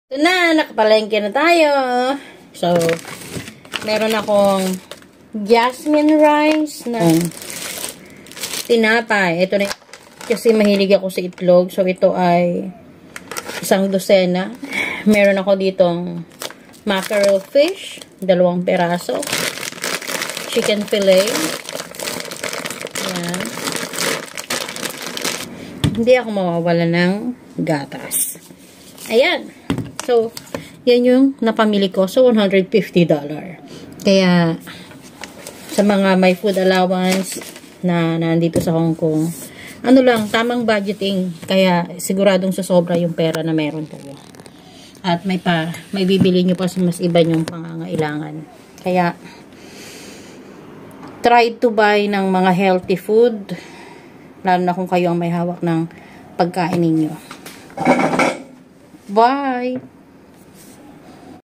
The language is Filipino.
Ito na, nakapalengke na tayo. So, meron akong jasmine rice na tinapay. Ito na, kasi mahilig ako sa itlog. So, ito ay isang dosena. Meron ako ditong mackerel fish, 2 peraso. Chicken fillet. Ayan. Hindi ako mawawala ng gatas. Ayan. So, yan yung napamili ko. So, $150. Kaya, sa mga may food allowance na nandito sa Hong Kong, ano lang, tamang budgeting. Kaya, siguradong susobra yung pera na meron kayo. At may bibili nyo pa sa mas iba nyong pangangailangan. Kaya, try to buy ng mga healthy food. Lalo na kung kayo ang may hawak ng pagkain ninyo. Bye!